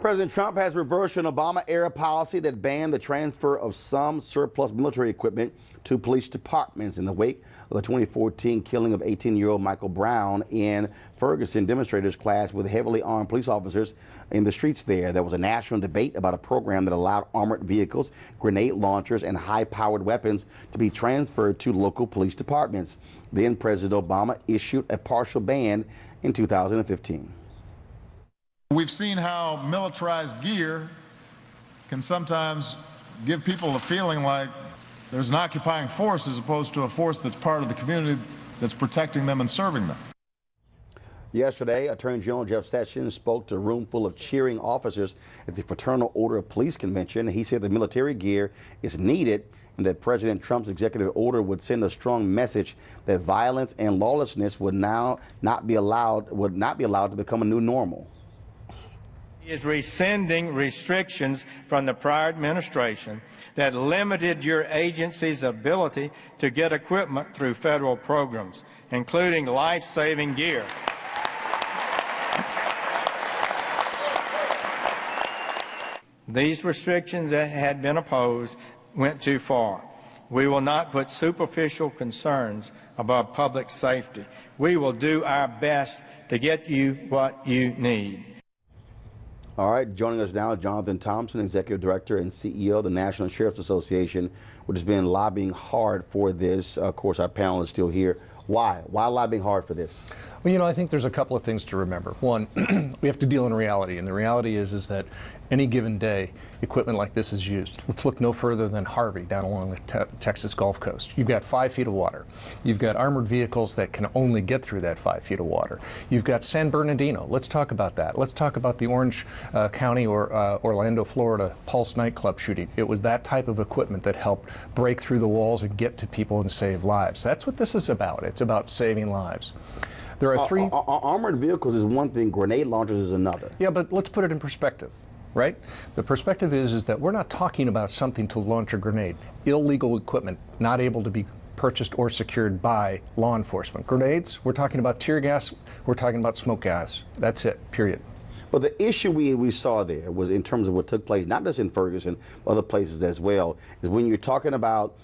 President Trump has reversed an Obama-era policy that banned the transfer of some surplus military equipment to police departments in the wake of the 2014 killing of 18-year-old Michael Brown in Ferguson. Demonstrators clashed with heavily armed police officers in the streets there. There was a national debate about a program that allowed armored vehicles, grenade launchers, and high-powered weapons to be transferred to local police departments. Then President Obama issued a partial ban in 2015. We've seen how militarized gear can sometimes give people a feeling like there's an occupying force as opposed to a force that's part of the community that's protecting them and serving them. Yesterday, Attorney General Jeff Sessions spoke to a room full of cheering officers at the Fraternal Order of Police Convention. He said the military gear is needed and that President Trump's executive order would send a strong message that violence and lawlessness would now not be allowed to become a new normal. He is rescinding restrictions from the prior administration that limited your agency's ability to get equipment through federal programs, including life-saving gear. These restrictions that had been opposed went too far. We will not put superficial concerns above public safety. We will do our best to get you what you need. All right, joining us now, Jonathan Thompson, Executive Director and CEO of the National Sheriff's Association, which has been lobbying hard for this. Of course, our panel is still here. Why? Why lobbying hard for this? Well, you know, I think there's a couple of things to remember. One, we have to deal in reality, and the reality is that any given day, equipment like this is used. Let's look no further than Harvey down along the Texas Gulf Coast. You've got 5 feet of water. You've got armored vehicles that can only get through that 5 feet of water. You've got San Bernardino. Let's talk about that. Let's talk about the Orange County or Orlando, Florida Pulse nightclub shooting. It was that type of equipment that helped break through the walls and get to people and save lives. That's what this is about. It's about saving lives. There are three... Armored vehicles is one thing, grenade launchers is another. Yeah, but let's put it in perspective, right? The perspective is that we're not talking about something to launch a grenade. Illegal equipment, not able to be purchased or secured by law enforcement. Grenades, we're talking about tear gas, we're talking about smoke gas. That's it, period. But the issue we saw there was in terms of what took place, not just in Ferguson, other places as well, is when you're talking about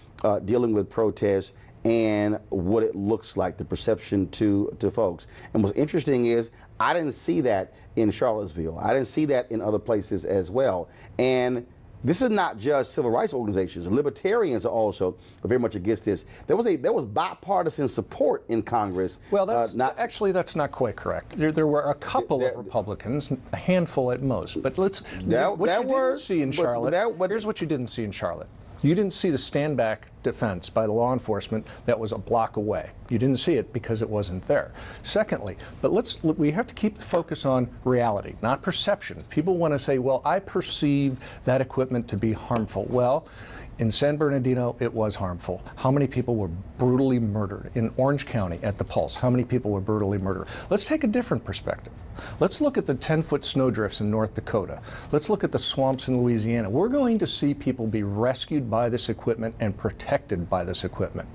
dealing with protests and what it looks like, the perception to folks. And what's interesting is I didn't see that in Charlottesville. I didn't see that in other places as well. And this is not just civil rights organizations. Libertarians are also very much against this. There was bipartisan support in Congress. Well, that's not quite correct. There were a couple of Republicans, a handful at most. But here's what you didn't see in Charlotte. You didn't see the stand-back defense by the law enforcement that was a block away. You didn't see it because it wasn't there. Secondly, we have to keep the focus on reality, not perception. People want to say, well, I perceive that equipment to be harmful. Well, in San Bernardino, it was harmful. How many people were brutally murdered? In Orange County, at the Pulse, how many people were brutally murdered? Let's take a different perspective. Let's look at the 10-foot snowdrifts in North Dakota. Let's look at the swamps in Louisiana. We're going to see people be rescued by this equipment and protected by this equipment.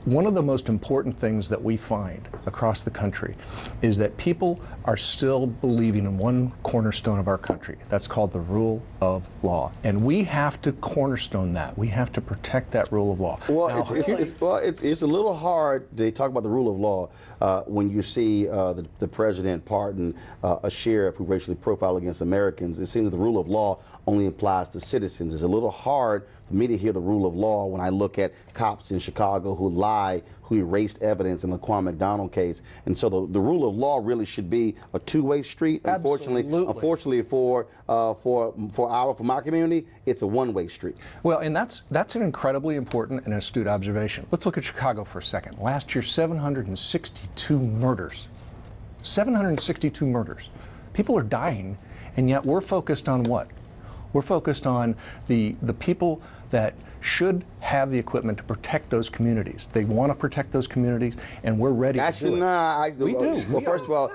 One of the most important things that we find across the country is that people are still believing in one cornerstone of our country. That's called the rule of law. And we have to cornerstone that. We have to protect that rule of law. Well, it's a little hard to talk about the rule of law when you see the president pardon a sheriff who racially profiled against Americans. It seems that the rule of law only applies to citizens. It's a little hard for me to hear the rule of law when I look at cops in Chicago who lie, who erased evidence in the Quan McDonald case. And so the rule of law really should be a two-way street. Unfortunately for my community, it's a one-way street. Well, and that's an incredibly important and astute observation. Let's look at Chicago for a second. Last year, 762 murders. 762 murders. People are dying, and yet we're focused on what? We're focused on the people that should have the equipment to protect those communities. They want to protect those communities, and we're ready to do it. Nah, we do. Well, first of all,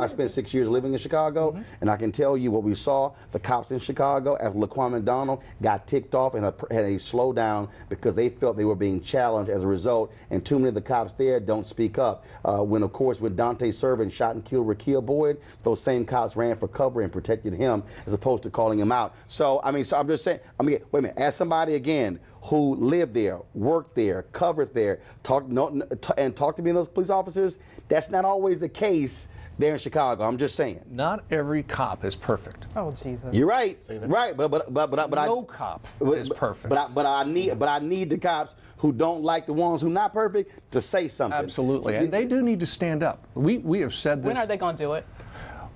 I spent 6 years living in Chicago, and I can tell you what we saw. The cops in Chicago, after Laquan McDonald got ticked off and had a slowdown because they felt they were being challenged as a result, and too many of the cops there don't speak up. When Dante Servant shot and killed Rakia Boyd, those same cops ran for cover and protected him as opposed to calling him out. So I'm just saying, wait a minute, as somebody again who lived there, worked there, covered there, talked to me and those police officers, that's not always the case there in Chicago. I'm just saying. Not every cop is perfect. Oh, Jesus. You're right. Right, but no cop is perfect. But I need the cops who don't like the ones who not perfect to say something. Absolutely, and they do need to stand up. We have said this. When are they going to do it?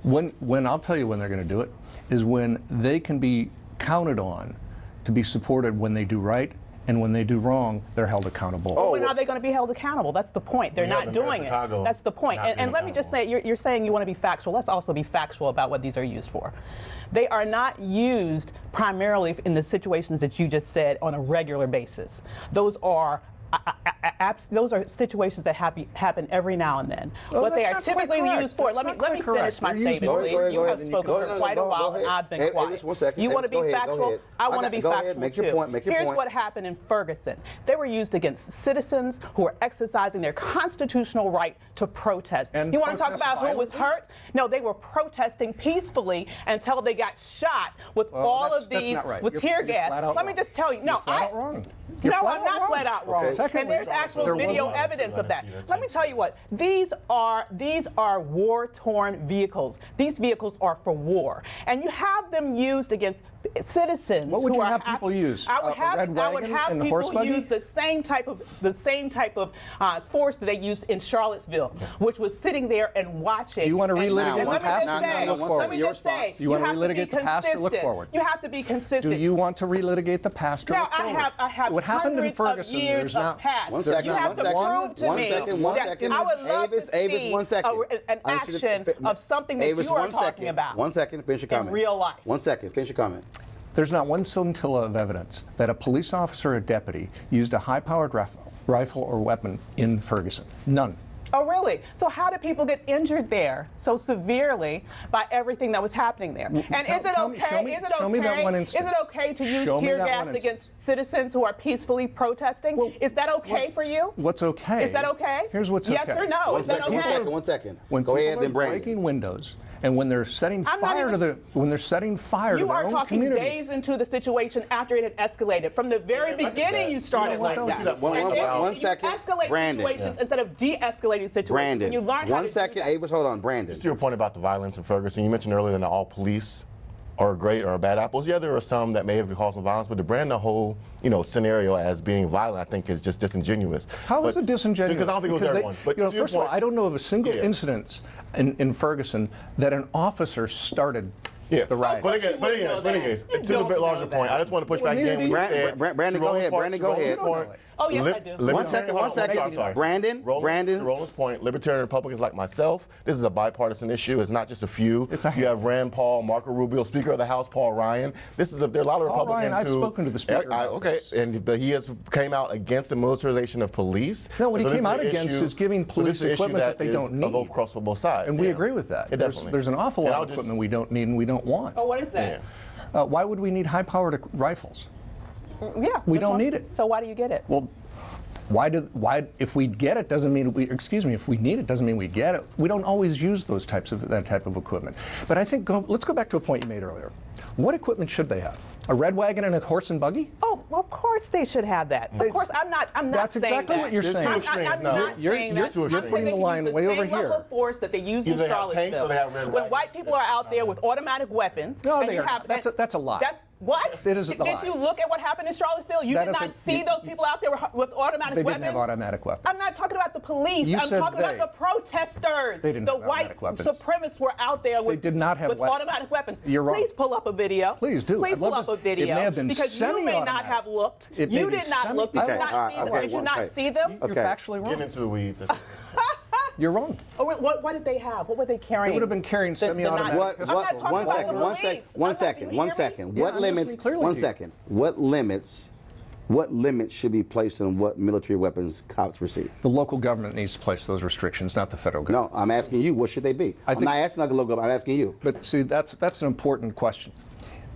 When I'll tell you when they're going to do it is when they can be counted on to be supported when they do right, and when they do wrong, they're held accountable. Well, when are they going to be held accountable? That's the point. They're not doing it. That's the point. And let me just say, you're saying you want to be factual. Let's also be factual about what these are used for. They are not used primarily in the situations that you just said on a regular basis. Those are situations that happen every now and then. What they are typically used for. Let me finish my statement, please. You have spoken for quite a while, and I've been quiet. You want to be factual? I want to be factual too. Here's what happened in Ferguson. They were used against citizens who were exercising their constitutional right to protest. You want to talk about who was hurt? No, they were protesting peacefully until they got shot with all of these with tear gas. Let me just tell you. No, I'm not flat out wrong. And there's actual video evidence of that. Let me tell you what, these are war-torn vehicles. These vehicles are for war. And you have them used against citizens. What would you have people use? I would have people use the same type of force that they used in Charlottesville, which was sitting there and watching. You want to relitigate the past? Let me just say, you want to relitigate the past or look forward? You have to be consistent. Do you want to relitigate the past or look forward? Now, I have what happened in Ferguson, of years of past. You have to prove to me that I would love to see an action of something that you are talking about. 1 second, finish your comment. In real life. 1 second, finish your comment. There's not one scintilla of evidence that a police officer or deputy used a high-powered rifle or weapon in Ferguson. None. Oh, really? So how did people get injured there so severely by everything that was happening there? And is it okay to use tear gas against citizens who are peacefully protesting? Well, is that okay for you? What's okay? Is that okay? Here's what's okay. Yes or no? Is that okay? 1 second. When Go ahead, then Brandon. Breaking windows, and when they're setting fire to their own community. You are talking days into the situation after it had escalated. From the very beginning, you started like that. 1 second, Brandon. Situations instead of de-escalating situations. Brandon. You learn 1 second, Avis, hold on, Brandon. Just to your point about the violence in Ferguson, you mentioned earlier that not all police are great or bad apples. Yeah, there are some that may have caused some violence, but to brand the whole, scenario as being violent, I think is just disingenuous. How is it disingenuous? Because I don't think it was everyone. But first of all, I don't know of a single incident in Ferguson that an officer started the riot. But again, to the bit larger point, I just want to push back again. Brandon, go ahead. Brandon, go ahead. Oh, yes, I do. 1 second. I'm sorry. Brandon. To Roland's point, libertarian Republicans like myself, this is a bipartisan issue. It's not just a few. You have Rand Paul, Marco Rubio, Speaker of the House, Paul Ryan. There are a lot of Republicans I've spoken to the Speaker. But he came out against the militarization of police. No, what he came out against is giving police equipment that they don't need. Across both sides. And we agree with that. There's an awful lot of equipment we don't need and we don't want. Oh, what is that? Why would we need high-powered rifles? Yeah, we don't need it. So why do you get it? Well, if we get it doesn't mean if we need it doesn't mean we get it. We don't always use that type of equipment. But I think let's go back to a point you made earlier. What equipment should they have? A red wagon and a horse and buggy? Oh, well, of course they should have that. Of course, I'm not That's saying exactly that. what you're saying. I'm not saying that. You're putting the line way over here. The same level of force that they use in Charlottesville. When white people are out there with automatic weapons. No, they are. That's a lie. What? It is a lie. Did you look at what happened in Charlottesville? You did not see those people out there with automatic weapons? They didn't have automatic weapons. I'm not talking about the police. I'm talking about the protesters. They didn't the have white weapons. Supremacists were out there with automatic weapons. You're wrong. Please pull up a video. Please do. Please pull up a video. It may have been because you may not have looked. You did not look. Did you not see them? You're factually wrong. Get into the weeds. You're wrong. Oh, what did they have? What were they carrying? They would have been carrying semi-automatic pistols. What limits should be placed on what military weapons cops receive? The local government needs to place those restrictions, not the federal government. No, I'm asking you, what should they be? I'm not asking the local government, I'm asking you. But see, that's an important question.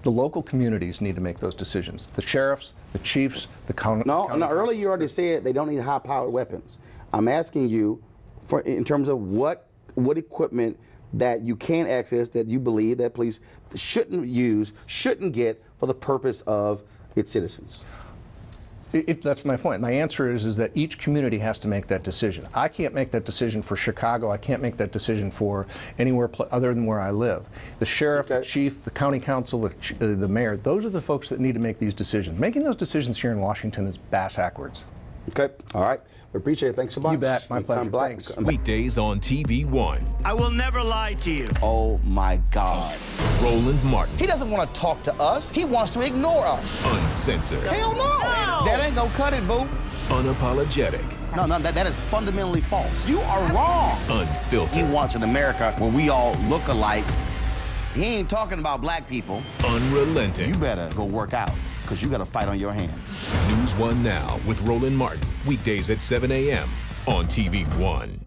The local communities need to make those decisions. The sheriffs, the chiefs, the county. No, earlier you already said they don't need high-powered weapons. I'm asking you, in terms of what equipment that you can't access that you believe that police shouldn't use, shouldn't get for the purpose of its citizens. That's my point. My answer is that each community has to make that decision. I can't make that decision for Chicago. I can't make that decision for anywhere other than where I live. The sheriff, the chief, the county council, the mayor, those are the folks that need to make these decisions. Making those decisions here in Washington is bass-backwards. Okay, all right. We appreciate it. Thanks so much. You bet. My pleasure. Thanks. Weekdays on TV One. I will never lie to you. Oh, my God. Roland Martin. He doesn't want to talk to us. He wants to ignore us. Uncensored. Hell no. That ain't gonna cut it, boo. Unapologetic. No, that is fundamentally false. You are wrong. Unfiltered. He wants an America where we all look alike. He ain't talking about black people. Unrelenting. You better go work out, because you got a fight on your hands. NewsOne Now with Roland Martin. Weekdays at 7 a.m. on TV One.